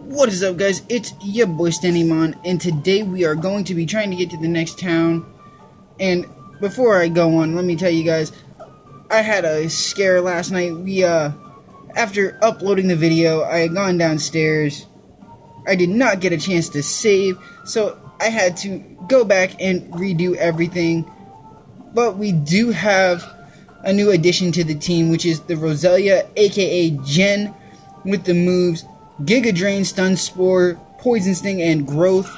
What is up, guys? It's your boy Stennymon, and today we are going to be trying to get to the next town. And before I go on, let me tell you guys, I had a scare last night. After uploading the video, I had gone downstairs. I did not get a chance to save, so I had to go back and redo everything. But we do have a new addition to the team, which is the Roselia, aka Jen, with the moves Giga Drain, Stun Spore, Poison Sting, and Growth.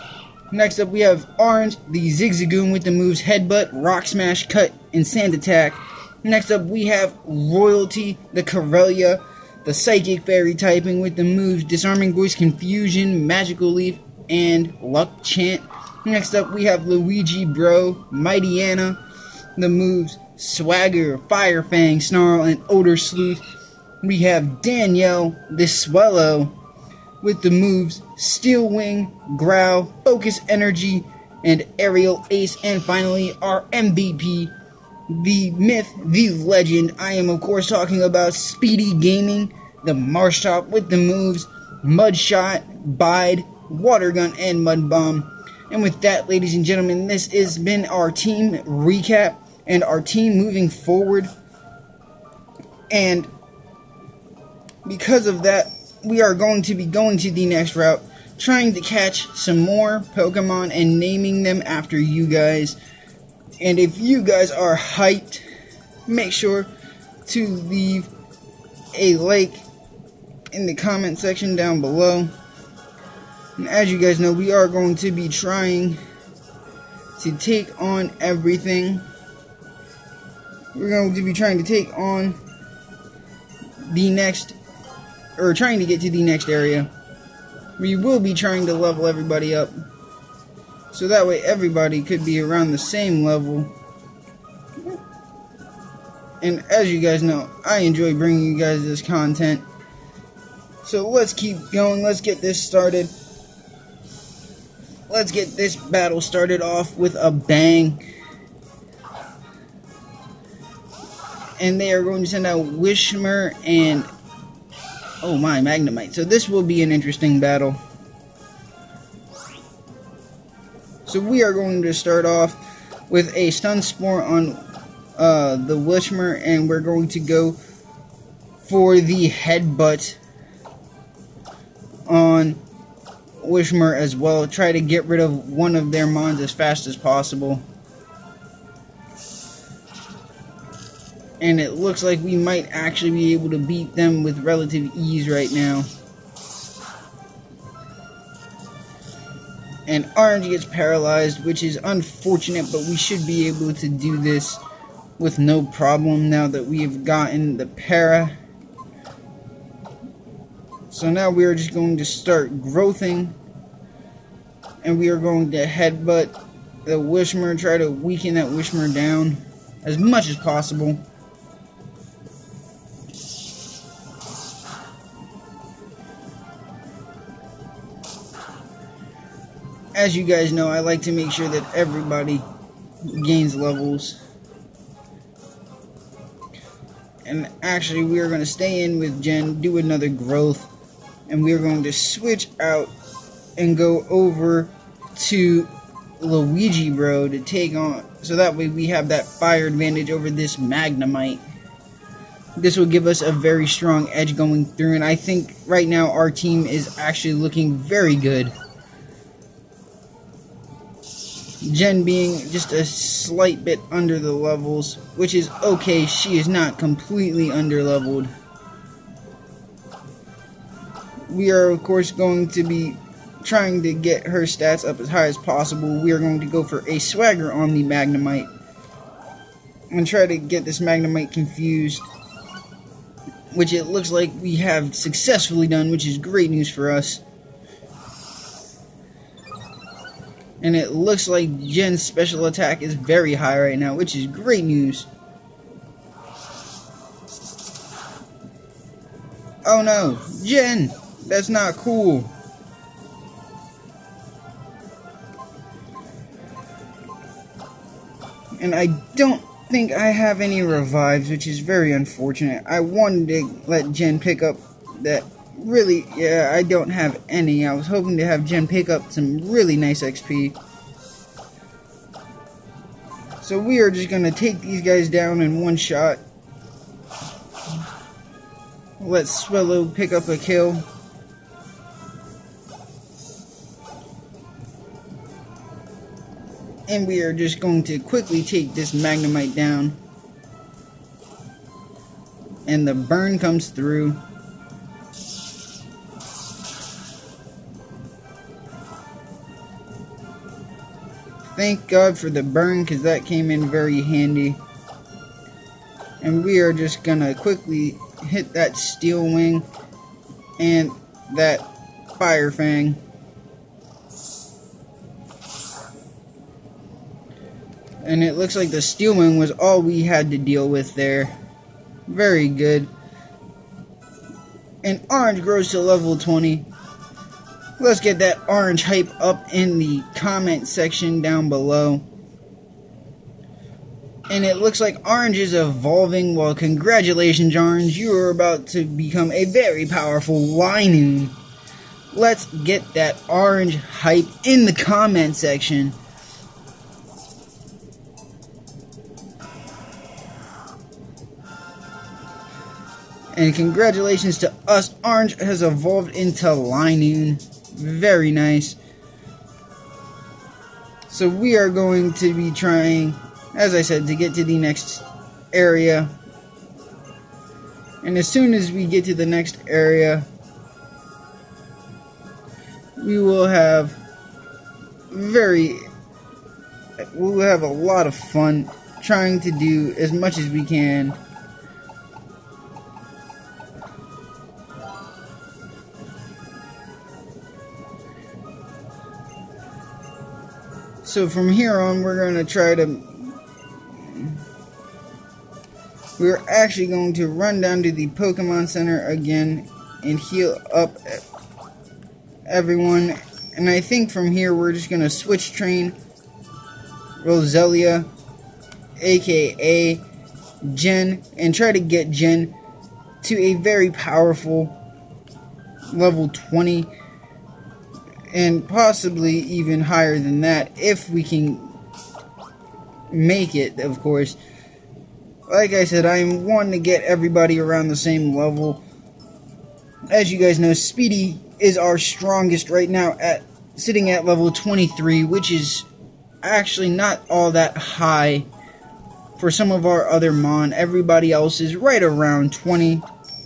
Next up we have Orange, the Zigzagoon, with the moves Headbutt, Rock Smash, Cut, and Sand Attack. Next up we have Royalty, the Corellia, the Psychic Fairy typing, with the moves Disarming Voice, Confusion, Magical Leaf, and Luck Chant. Next up we have Luigi Bro, Mighty Anna, the moves Swagger, Fire Fang, Snarl, and Odor Sleuth. We have Danielle, the Swallow, with the moves Steel Wing, Growl, Focus Energy, and Aerial Ace. And finally, our MVP, the myth, the legend. I am, of course, talking about Speedy Gaming, the Marshtomp, with the moves Mud Shot, Bide, Water Gun, and Mud Bomb. And with that, ladies and gentlemen, this has been our team recap and our team moving forward. And because of that, we are going to be going to the next route, trying to catch some more Pokemon and naming them after you guys. And if you guys are hyped, make sure to leave a like in the comment section down below. And as you guys know, we are going to be trying to take on everything. We're going to be trying to take on the next, or trying to get to the next area. We will be trying to level everybody up, so that way everybody could be around the same level. And as you guys know, I enjoy bringing you guys this content. So let's keep going. Let's get this started. Let's get this battle started off with a bang. And they are going to send out Whismur and, oh my, Magnemite. So this will be an interesting battle. So we are going to start off with a Stun Spore on the Whismur, and we're going to go for the Headbutt on Whismur as well. Try to get rid of one of their mons as fast as possible. And it looks like we might actually be able to beat them with relative ease right now. And Orange gets paralyzed, which is unfortunate, but we should be able to do this with no problem now that we have gotten the para. So now we are just going to start growthing. And we are going to Headbutt the Whismur, try to weaken that Whismur down as much as possible. As you guys know, I like to make sure that everybody gains levels. And actually, we are going to stay in with Jen, do another growth, and we are going to switch out and go over to Luigi Bro to take on, so that way we have that fire advantage over this Magnemite. This will give us a very strong edge going through, and I think right now our team is actually looking very good. Jen being just a slight bit under the levels, which is okay. She is not completely underleveled. We are, of course, going to be trying to get her stats up as high as possible. We are going to go for a Swagger on the Magnemite and try to get this Magnemite confused, which it looks like we have successfully done, which is great news for us. And it looks like Jen's special attack is very high right now, which is great news. Oh no, Jen! That's not cool. And I don't think I have any revives, which is very unfortunate. I wanted to let Jen pick up that really, yeah, I don't have any. I was hoping to have Jen pick up some really nice XP. So we are just going to take these guys down in one shot. Let Swellow pick up a kill. And we are just going to quickly take this Magnemite down. And the burn comes through. Thank God for the burn, because that came in very handy. And we are just gonna quickly hit that Steel Wing and that Fire Fang. And it looks like the Steel Wing was all we had to deal with there. Very good. And Orange grows to level 20. Let's get that orange hype up in the comment section down below. And it looks like Orange is evolving. Well, congratulations, Orange. You are about to become a very powerful Linoone. Let's get that orange hype in the comment section. And congratulations to us. Orange has evolved into Linoone. Very nice. So we are going to be trying, as I said, to get to the next area. And as soon as we get to the next area, we will have we'll have a lot of fun trying to do as much as we can. So from here on, we're actually going to run down to the Pokemon Center again and heal up everyone. And I think from here, we're just going to switch train Roselia, aka Jen, and try to get Jen to a very powerful level 20. And possibly even higher than that, if we can make it, of course. Like I said, I'm wanting to get everybody around the same level. As you guys know, Speedy is our strongest right now, sitting at level 23, which is actually not all that high for some of our other Mon. Everybody else is right around 20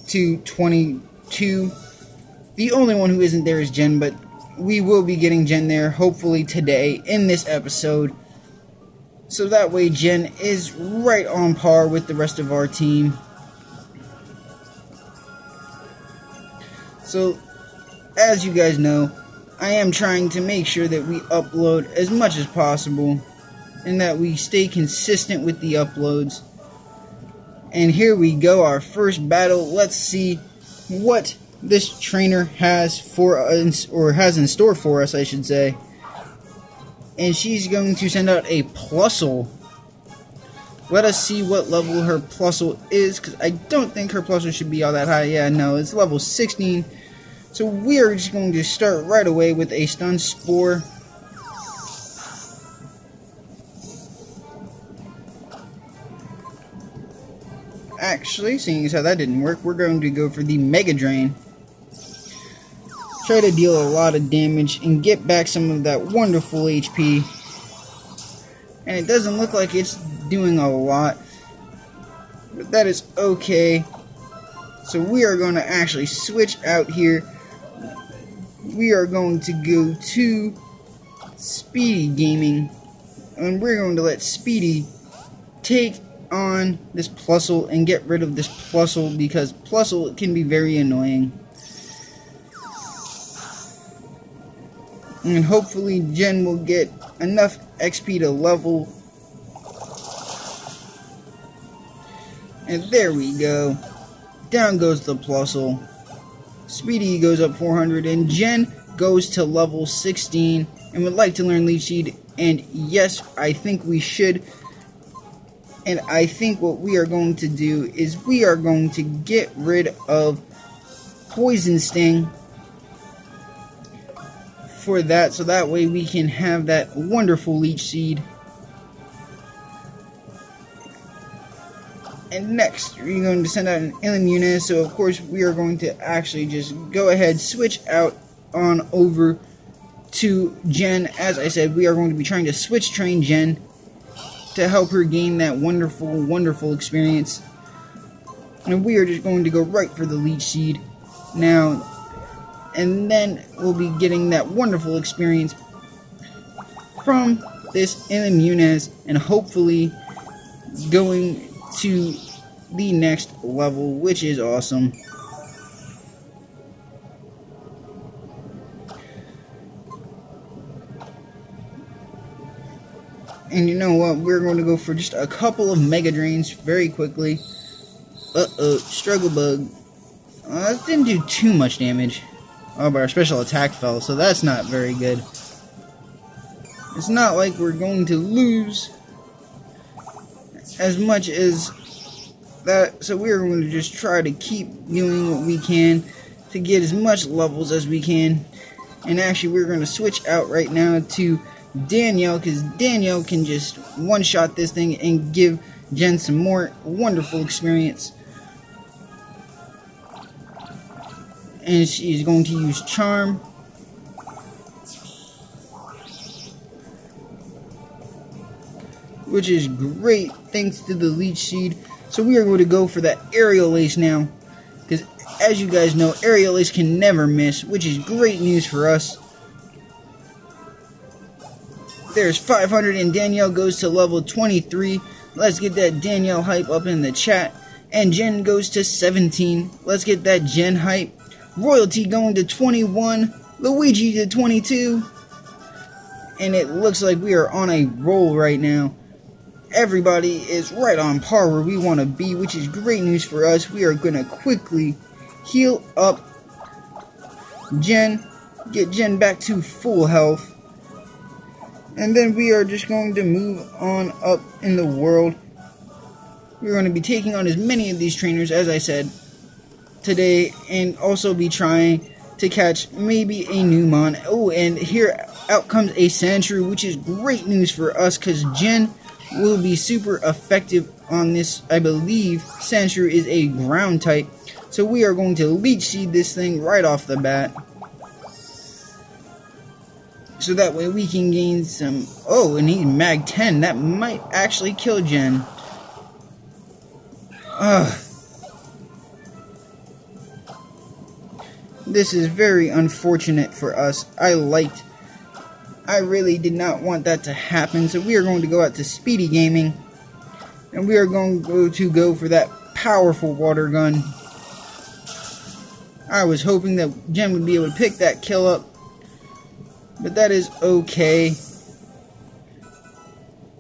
to 22. The only one who isn't there is Jen, but we will be getting Jen there, hopefully today, in this episode. So that way Jen is right on par with the rest of our team. So, as you guys know, I am trying to make sure that we upload as much as possible, and that we stay consistent with the uploads. And here we go, our first battle. Let's see what this trainer has for us, or has in store for us, I should say. And she's going to send out a Plusle. Let us see what level her Plusle is, because I don't think her Plusle should be all that high. Yeah, no, it's level 16. So we are just going to start right away with a Stun Spore. Actually, seeing as how that didn't work, we're going to go for the Mega Drain. Try to deal a lot of damage and get back some of that wonderful HP. And it doesn't look like it's doing a lot, but that is okay. So we are going to actually switch out here. We are going to go to Speedy Gaming, and we're going to let Speedy take on this Plusle and get rid of this Plusle, because Plusle can be very annoying. And hopefully Jen will get enough XP to level. And there we go. Down goes the Plusle. Speedy goes up 400, and Jen goes to level 16 and would like to learn Leech Seed. And yes, I think we should. And I think what we are going to do is we are going to get rid of Poison Sting for that, so that way we can have that wonderful Leech Seed. And next, we're going to send out an Illuminus, so of course we are going to actually just go ahead, switch out on over to Jen. As I said, we are going to be trying to switch train Jen to help her gain that wonderful, wonderful experience. And we are just going to go right for the Leech Seed now. And then we'll be getting that wonderful experience from this Illuminus and hopefully going to the next level, which is awesome. And you know what? We're going to go for just a couple of Mega Drains very quickly. Struggle Bug. That didn't do too much damage. Oh, but our special attack fell, so that's not very good. It's not like we're going to lose as much as that, so we're going to just try to keep doing what we can to get as much levels as we can. And actually, we're going to switch out right now to Danielle, because Danielle can just one-shot this thing and give Jen some more wonderful experience. And she's going to use Charm. Which is great thanks to the Leech Seed. So we are going to go for that Aerial Ace now. Because as you guys know, Aerial Ace can never miss, which is great news for us. There's 500 and Danielle goes to level 23. Let's get that Danielle hype up in the chat. And Jen goes to 17. Let's get that Jen hype. Royalty going to 21. Luigi to 22. And it looks like we are on a roll right now. Everybody is right on par where we want to be, which is great news for us. We are going to quickly heal up Jen. Get Jen back to full health. And then we are just going to move on up in the world. We're going to be taking on as many of these trainers, as I said, today. And also be trying to catch maybe a Numon. Oh, and here out comes a Sandshrew, which is great news for us because Jen will be super effective on this. I believe Sandshrew is a ground type. So we are going to Leech Seed this thing right off the bat. So that way we can gain some... Oh, and he's Mag 10. That might actually kill Jen. Ugh. This is very unfortunate for us. I really did not want that to happen. So we are going to go out to Speedy Gaming. And we are going to go for that powerful water gun. I was hoping that Jen would be able to pick that kill up. But that is okay.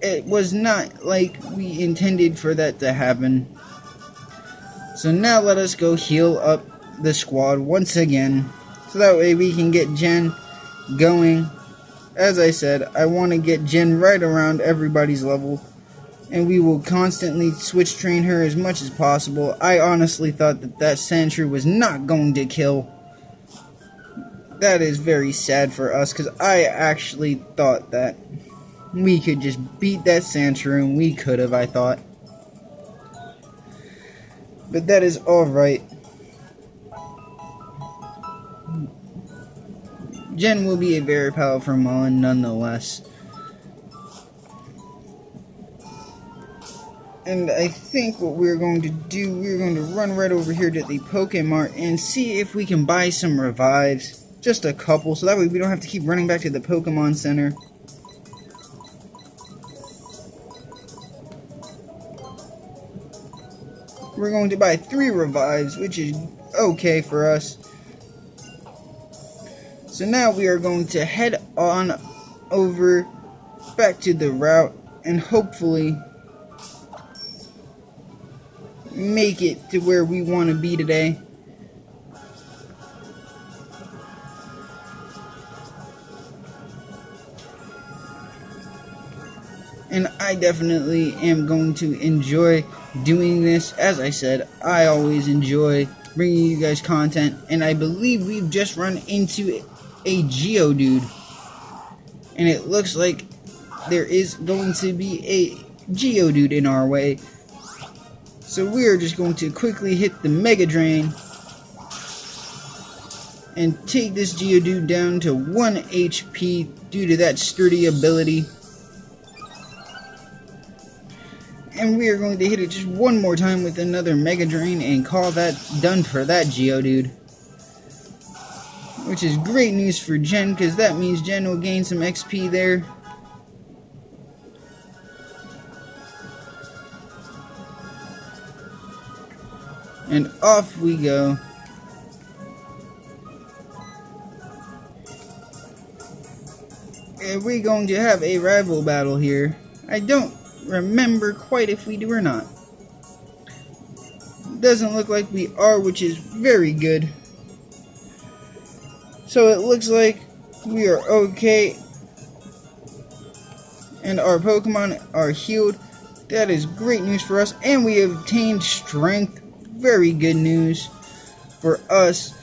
It was not like we intended for that to happen. So now let us go heal up the squad once again. So that way we can get Jen going. As I said, I want to get Jen right around everybody's level. And we will constantly switch train her as much as possible. I honestly thought that Sandshrew was not going to kill. That is very sad for us, because I actually thought that we could just beat that Sandshrew, and we could have, I thought. But that is alright. Jen will be a very powerful Mon nonetheless. And I think what we're going to do, we're going to run right over here to the Pokemart and see if we can buy some revives. Just a couple, so that way we don't have to keep running back to the Pokemon Center. We're going to buy 3 revives, which is okay for us. So now we are going to head on over back to the route and hopefully make it to where we want to be today. And I definitely am going to enjoy doing this. As I said, I always enjoy bringing you guys content, and I believe we've just run into a Geodude, and it looks like there is going to be a Geodude in our way. So we are just going to quickly hit the Mega Drain and take this Geodude down to 1 HP due to that sturdy ability. And we are going to hit it just one more time with another Mega Drain and call that done for that Geodude. Which is great news for Jen, because that means Jen will gain some XP there. And off we go. And we're going to have a rival battle here. I don't remember quite if we do or not. Doesn't look like we are, which is very good. So it looks like we are okay. And our Pokemon are healed. That is great news for us. And we have obtained strength. Very good news for us.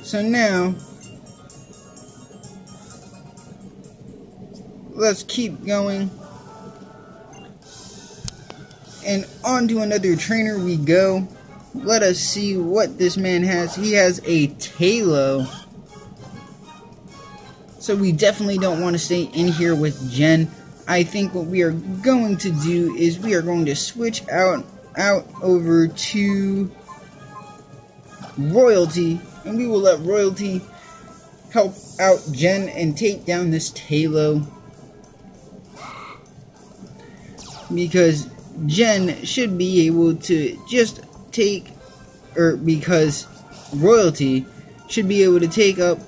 So now, let's keep going. And on to another trainer we go. Let us see what this man has. He has a Taillow. So we definitely don't want to stay in here with Jen. I think what we are going to do is we are going to switch out over to Royalty, and we will let Royalty help out Jen and take down this Taillow, because Jen should be able to just take, or because Royalty should be able to take up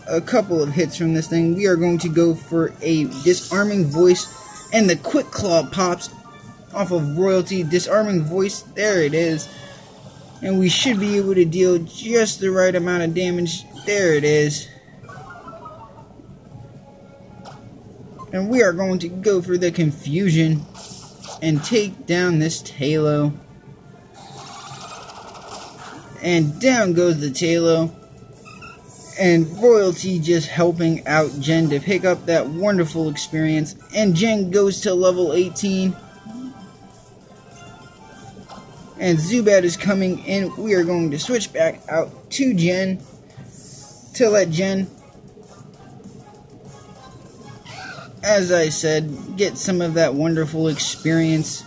a couple of hits from this thing. We are going to go for a Disarming Voice, and the Quick Claw pops off of Royalty. Disarming Voice, there it is, and we should be able to deal just the right amount of damage. There it is. And we are going to go for the Confusion and take down this Taillow. And down goes the Taillow. And Royalty just helping out Jen to pick up that wonderful experience. And Jen goes to level 18. And Zubat is coming in. We are going to switch back out to Jen to let Jen, as I said, get some of that wonderful experience.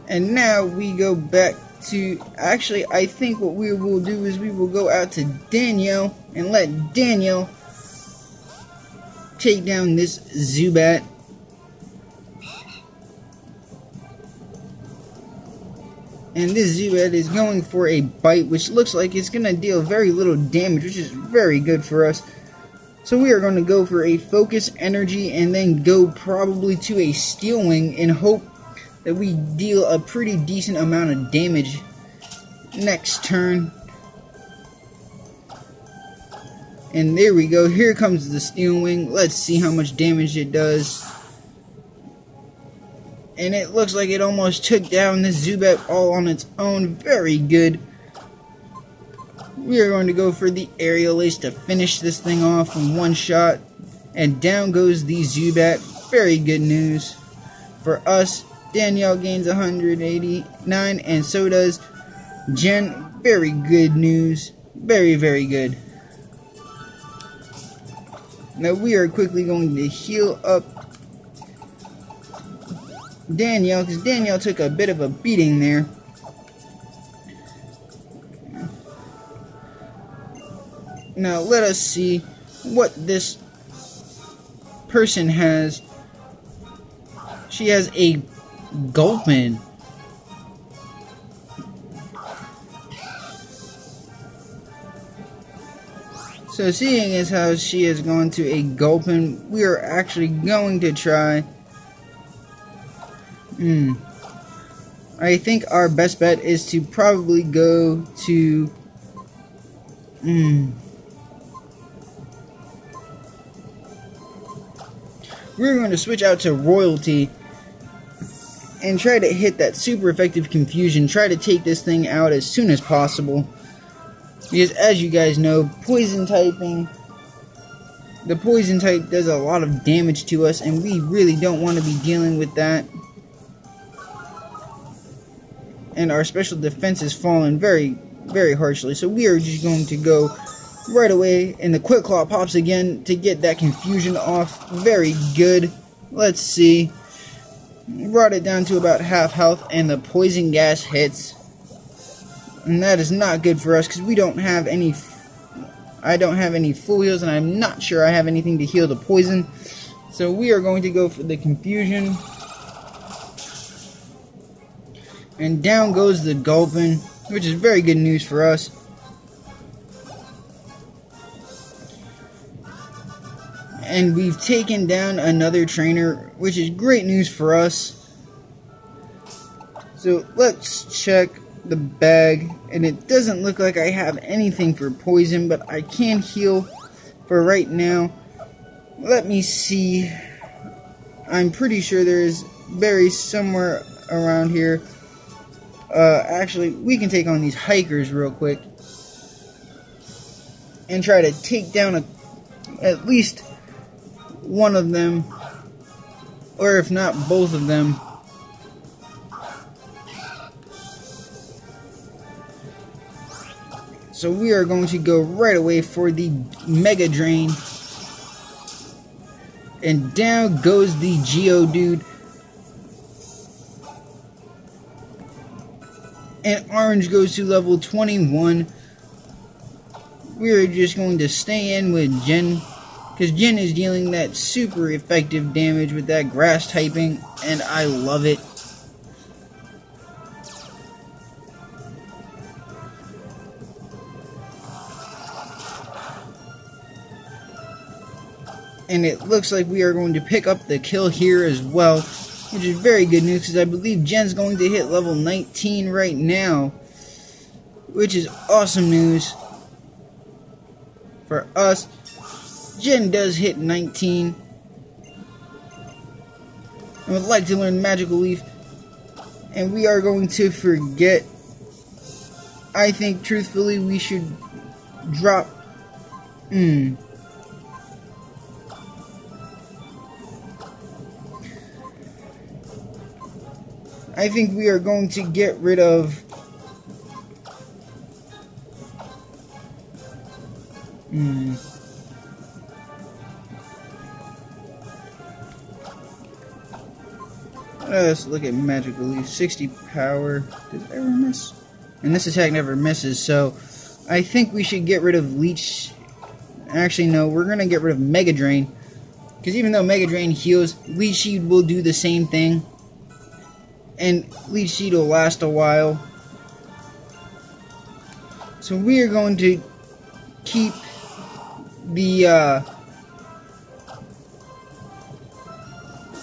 And now we go back to, actually, I think what we will do is we will go out to Danielle and let Danielle take down this Zubat. And this Zubat is going for a bite, which looks like it's going to deal very little damage, which is very good for us. So we are going to go for a Focus Energy and then go probably to a Steel Wing and hope that we deal a pretty decent amount of damage next turn. And there we go. Here comes the Steel Wing. Let's see how much damage it does. And it looks like it almost took down this Zubat all on its own. Very good. We are going to go for the Aerial Ace to finish this thing off in one shot. And down goes the Zubat. Very good news for us. Danielle gains 189, and so does Jen. Very good news. Very, very good. Now we are quickly going to heal up Danielle, because Danielle took a bit of a beating there. Now let us see what this person has. She has a Gulpin. So seeing as how she has gone to a Gulpin, we are actually going to try. I think our best bet is to probably go to we're going to switch out to Royalty. and try to hit that super effective confusion. Try to take this thing out as soon as possible. Because as you guys know, poison typing, the poison type does a lot of damage to us, and we really don't want to be dealing with that. And our special defense has fallen very, very harshly. So we are just going to go right away, and the Quick Claw pops again to get that confusion off. Very good. Let's see. Brought it down to about half health, and the poison gas hits. And that is not good for us because we don't have any. I don't have any full heals, and I'm not sure I have anything to heal the poison. So we are going to go for the confusion. And down goes the Gulpin, which is very good news for us. And we've taken down another trainer, which is great news for us. So let's check the bag, and it doesn't look like I have anything for poison, but I can heal for right now. Let me see. I'm pretty sure there's berries somewhere around here. Actually, we can take on these hikers real quick and try to take down at least one of them, or if not both of them. So we are going to go right away for the Mega Drain. And down goes the Geodude. And Orange goes to level 21. We're just going to stay in with Jen, because Jen is dealing that super effective damage with that grass typing, and I love it. And it looks like we are going to pick up the kill here as well, which is very good news because I believe Jen's going to hit level 19 right now, which is awesome news for us. Jen does hit 19 and would like to learn Magical Leaf, and we are going to forget. I think truthfully we should drop I think we are going to get rid of let's look at Magical Leaf. 60 power. Does it ever miss? And this attack never misses, so I think we should get rid of Leech. Actually, no, we're going to get rid of Mega Drain, because even though Mega Drain heals, Leech Seed will do the same thing. And Leech Seed will last a while. So we are going to keep the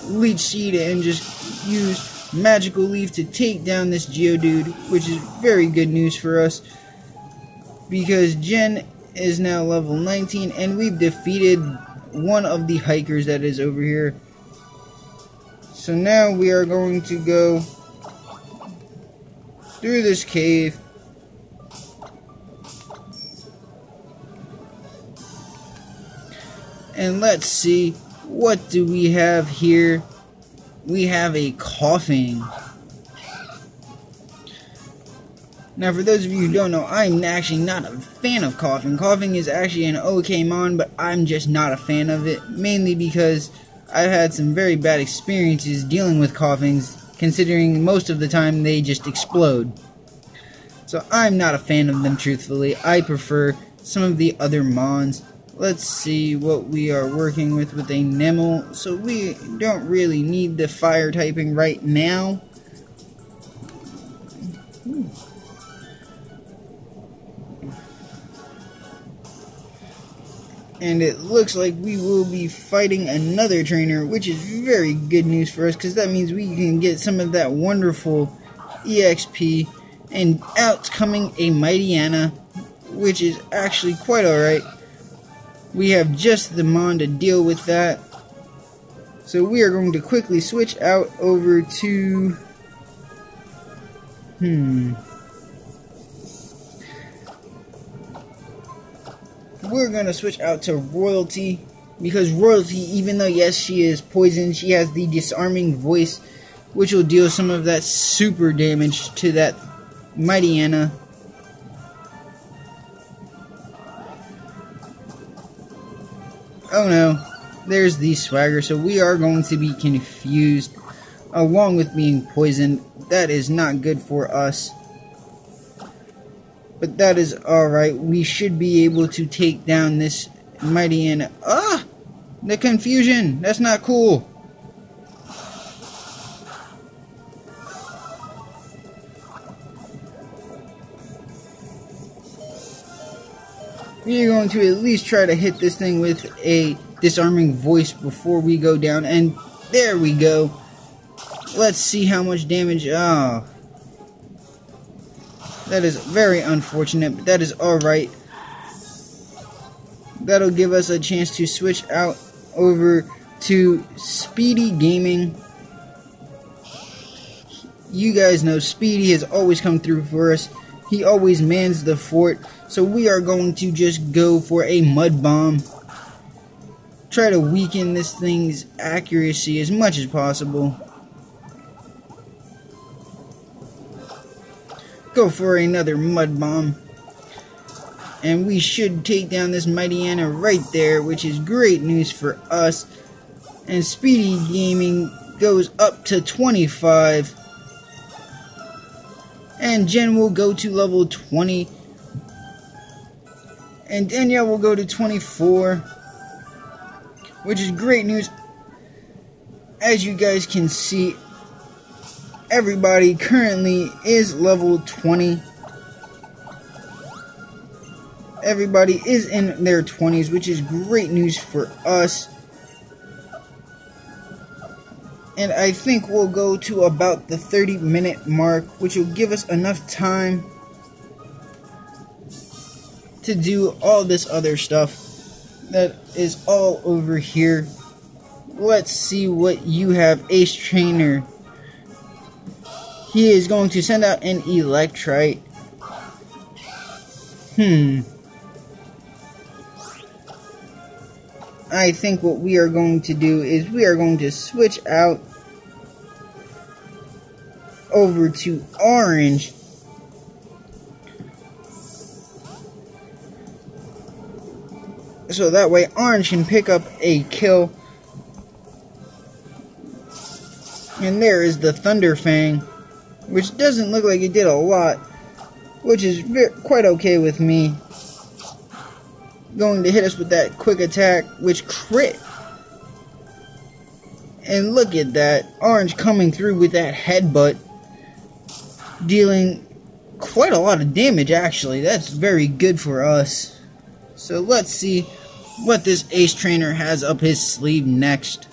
Leech Seed and just use Magical Leaf to take down this Geodude, which is very good news for us, because Jen is now level 19 and we've defeated one of the hikers that is over here. So now we are going to go through this cave. And let's see, what do we have here? We have a Koffing. Now for those of you who don't know, I'm actually not a fan of Koffing. Koffing is actually an okay mon, but I'm just not a fan of it, mainly because I've had some very bad experiences dealing with Koffings, considering most of the time they just explode. So I'm not a fan of them, truthfully. I prefer some of the other mons. Let's see what we are working with a Nemel. So we don't really need the fire typing right now. And it looks like we will be fighting another trainer, which is very good news for us, because that means we can get some of that wonderful EXP. And out's coming a Mightyena, which is actually quite alright. We have just the mon to deal with that. So we are going to quickly switch out over to We're gonna switch out to Royalty, because Royalty, even though yes she is poisoned, she has the disarming voice, which will deal some of that super damage to that Mightyena. Oh no, there's the Swagger, so we are going to be confused along with being poisoned. That is not good for us. But that is alright. We should be able to take down this Mightyena. Ah! The confusion! That's not cool. We are going to at least try to hit this thing with a disarming voice before we go down. And there we go. Let's see how much damage. Oh. That is very unfortunate, but that is alright. That'll give us a chance to switch out over to Speedy Gaming. You guys know Speedy has always come through for us. He always mans the fort. So we are going to just go for a Mud Bomb. Try to weaken this thing's accuracy as much as possible. Go for another Mud Bomb. And we should take down this Mightyena right there, which is great news for us. And Speedy Gaming goes up to 25. And Jen will go to level 20. And Danielle will go to 24. Which is great news. As you guys can see, everybody currently is level 20. Everybody is in their 20s, which is great news for us. And I think we'll go to about the 30-minute mark, which will give us enough time to do all this other stuff that is all over here. Let's see what you have, Ace Trainer. He is going to send out an Electrite. I think what we are going to do is we are going to switch out over to Orange. So that way Orange can pick up a kill. And there is the Thunder Fang, which doesn't look like it did a lot, which is quite okay with me. Going to hit us with that quick attack, which crit. And look at that, Orange coming through with that headbutt, dealing quite a lot of damage actually. That's very good for us. So let's see what this Ace Trainer has up his sleeve next.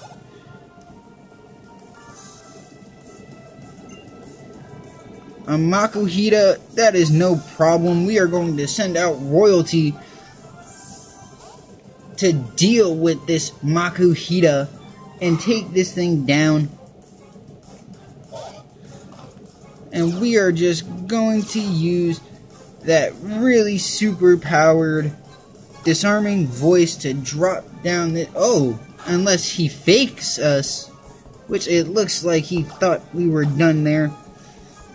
A Makuhita, that is no problem. We are going to send out Royalty to deal with this Makuhita and take this thing down. And we are just going to use that really super powered disarming voice to drop down the... Oh, unless he fakes us, which it looks like he thought we were done there.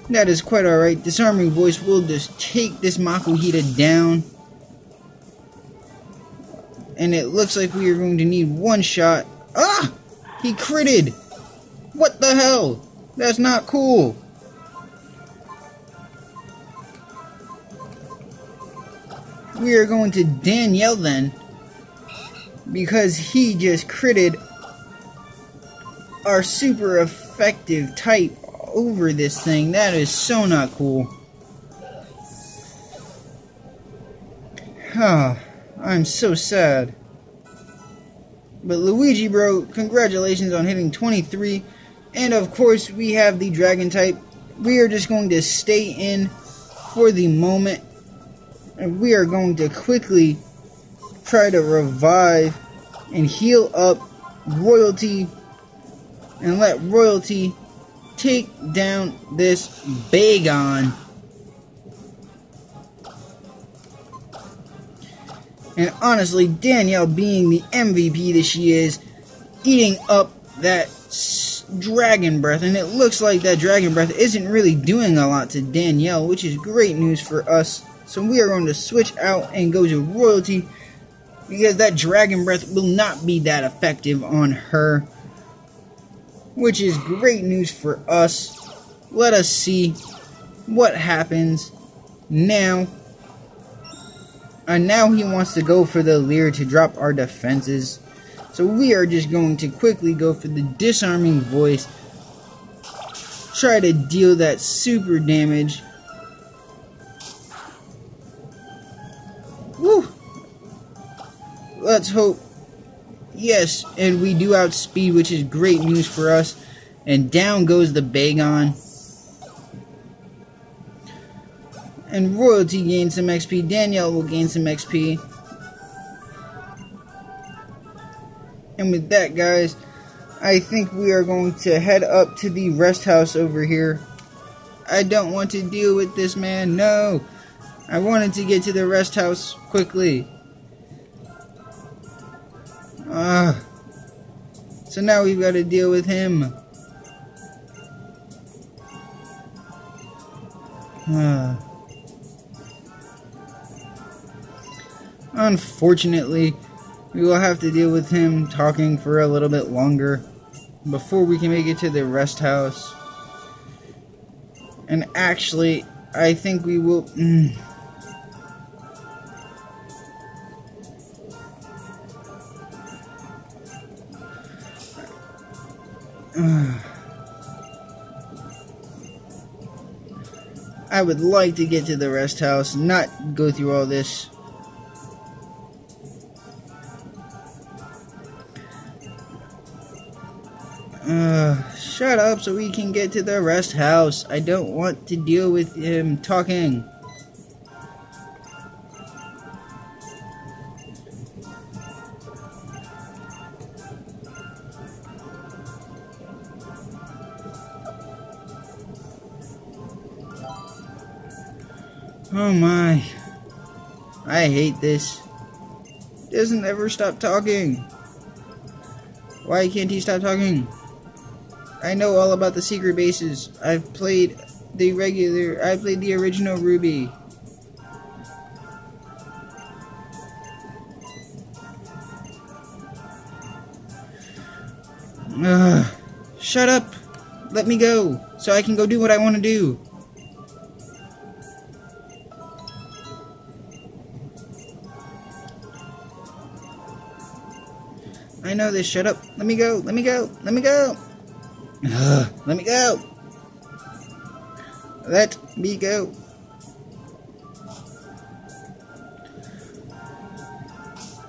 That is quite alright. Disarming voice will just take this Makuhita down. And it looks like we are going to need one shot. Ah! He critted! What the hell? That's not cool. We are going to Danielle then, because he just critted our super effective type over this thing. That is so not cool. I'm so sad. But Luigi bro, congratulations on hitting 23. And of course we have the dragon type. We are just going to stay in for the moment. And we are going to quickly try to revive and heal up Royalty. And let Royalty take down this Bagon. And honestly, Danielle, being the MVP that she is, eating up that Dragon Breath, and it looks like that Dragon Breath isn't really doing a lot to Danielle, which is great news for us. So we are going to switch out and go to Royalty, because that Dragon Breath will not be that effective on her, which is great news for us. Let us see what happens now. And now he wants to go for the Leer to drop our defenses. So we are just going to quickly go for the Disarming Voice. Try to deal that super damage. Woo! Let's hope. Yes, and we do outspeed, which is great news for us. And down goes the Bagon. And Royalty gains some XP. Danielle will gain some XP. And with that, guys, I think we are going to head up to the rest house over here. I don't want to deal with this man. No. I wanted to get to the rest house quickly. So now we've got to deal with him. Unfortunately, we will have to deal with him talking for a little bit longer before we can make it to the rest house. And actually, I think we will... I would like to get to the rest house, not go through all this. Shut up so we can get to the rest house. I don't want to deal with him talking. Oh my. I hate this. He doesn't ever stop talking. Why can't he stop talking? I know all about the secret bases. I've played the original Ruby. Shut up. Let me go so I can go do what I want to do. I know this. Shut up. Let me go. Let me go. Let me go. Let me go. Let me go.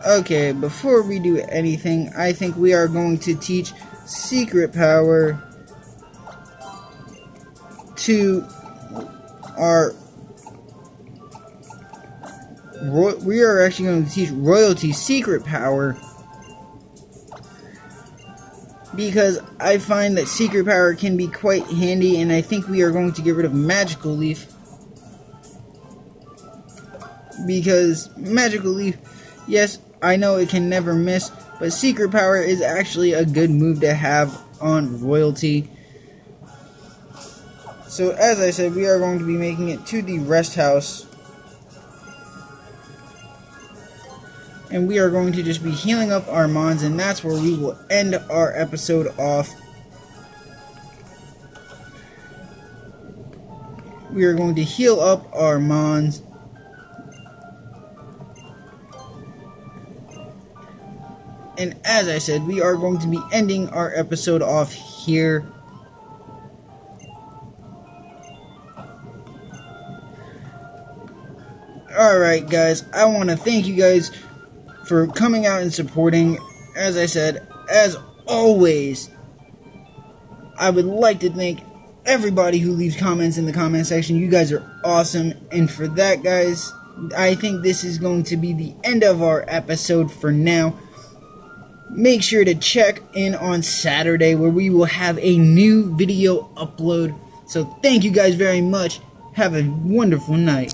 Okay, before we do anything, I think we are going to teach Secret Power to our... We are actually going to teach Royalty Secret Power, because I find that Secret Power can be quite handy, and I think we are going to get rid of Magical Leaf. Because Magical Leaf, yes, I know it can never miss, but Secret Power is actually a good move to have on Royalty. So as I said, we are going to be making it to the rest house. And we are going to just be healing up our Mons, and that's where we will end our episode off. We are going to heal up our Mons. And as I said, we are going to be ending our episode off here. Alright guys, I want to thank you guys for coming out and supporting. As I said, as always, I would like to thank everybody who leaves comments in the comment section. You guys are awesome, and for that, guys, I think this is going to be the end of our episode for now. make sure to check in on Saturday where we will have a new video upload. So thank you guys very much. Have a wonderful night.